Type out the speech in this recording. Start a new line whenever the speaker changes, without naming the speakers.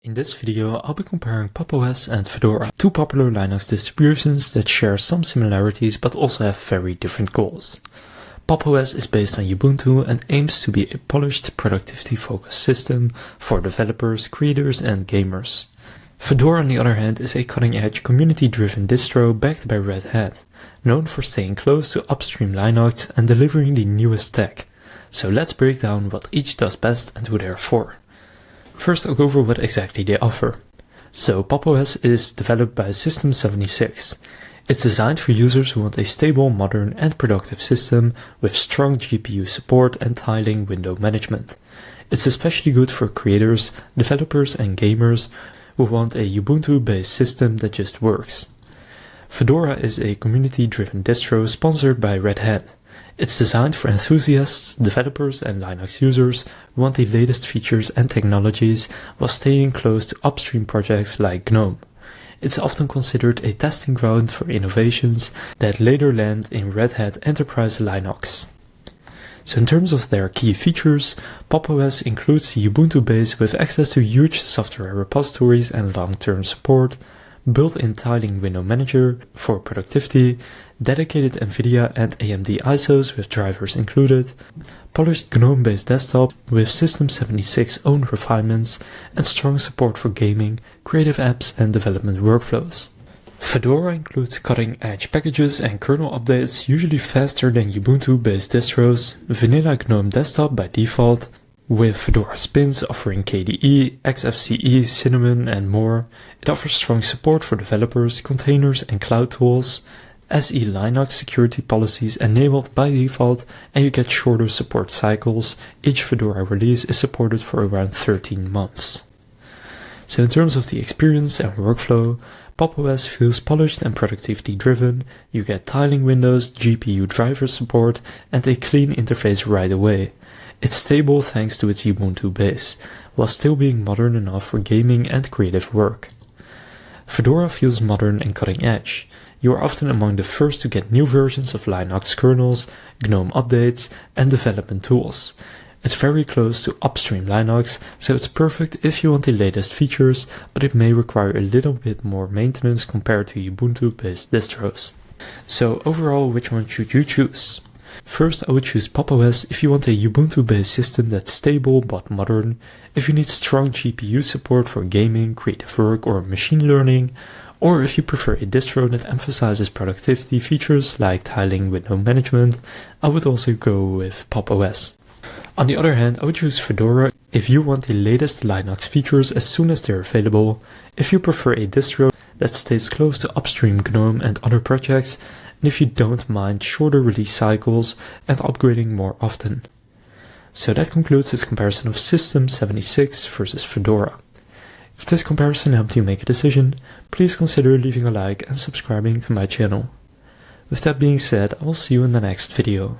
In this video, I'll be comparing Pop! OS and Fedora, two popular Linux distributions that share some similarities but also have very different goals. Pop! OS is based on Ubuntu and aims to be a polished, productivity-focused system for developers, creators, and gamers. Fedora, on the other hand, is a cutting-edge, community-driven distro backed by Red Hat, known for staying close to upstream Linux and delivering the newest tech. So let's break down what each does best and who they're for. First, I'll go over what exactly they offer. So, Pop! OS is developed by System 76. It's designed for users who want a stable, modern, and productive system with strong GPU support and tiling window management. It's especially good for creators, developers, and gamers who want a Ubuntu-based system that just works. Fedora is a community-driven distro sponsored by Red Hat. It's designed for enthusiasts, developers, and Linux users who want the latest features and technologies while staying close to upstream projects like GNOME. It's often considered a testing ground for innovations that later land in Red Hat Enterprise Linux. So in terms of their key features, Pop! OS includes the Ubuntu base with access to huge software repositories and long-term support, built-in tiling window manager for productivity, dedicated NVIDIA and AMD ISOs with drivers included, polished GNOME-based desktop with System 76 own refinements, and strong support for gaming, creative apps, and development workflows. Fedora includes cutting-edge packages and kernel updates, usually faster than Ubuntu-based distros, vanilla GNOME desktop by default, with Fedora spins offering KDE, XFCE, Cinnamon, and more. It offers strong support for developers, containers, and cloud tools, SE Linux security policies enabled by default, and you get shorter support cycles. Each Fedora release is supported for around 13 months. So in terms of the experience and workflow, Pop! OS feels polished and productivity driven. You get tiling windows, GPU driver support, and a clean interface right away. It's stable thanks to its Ubuntu base, while still being modern enough for gaming and creative work. Fedora feels modern and cutting edge. You are often among the first to get new versions of Linux kernels, GNOME updates, and development tools. It's very close to upstream Linux, so it's perfect if you want the latest features, but it may require a little bit more maintenance compared to Ubuntu-based distros. So overall, which one should you choose? First, I would choose Pop! OS if you want a Ubuntu-based system that's stable but modern, if you need strong GPU support for gaming, creative work, or machine learning, or if you prefer a distro that emphasizes productivity features like tiling window management, I would also go with Pop! OS. On the other hand, I would choose Fedora if you want the latest Linux features as soon as they're available, if you prefer a distro that stays close to upstream GNOME and other projects, and if you don't mind shorter release cycles and upgrading more often. So that concludes this comparison of System 76 versus Fedora. If this comparison helped you make a decision, please consider leaving a like and subscribing to my channel. With that being said, I will see you in the next video.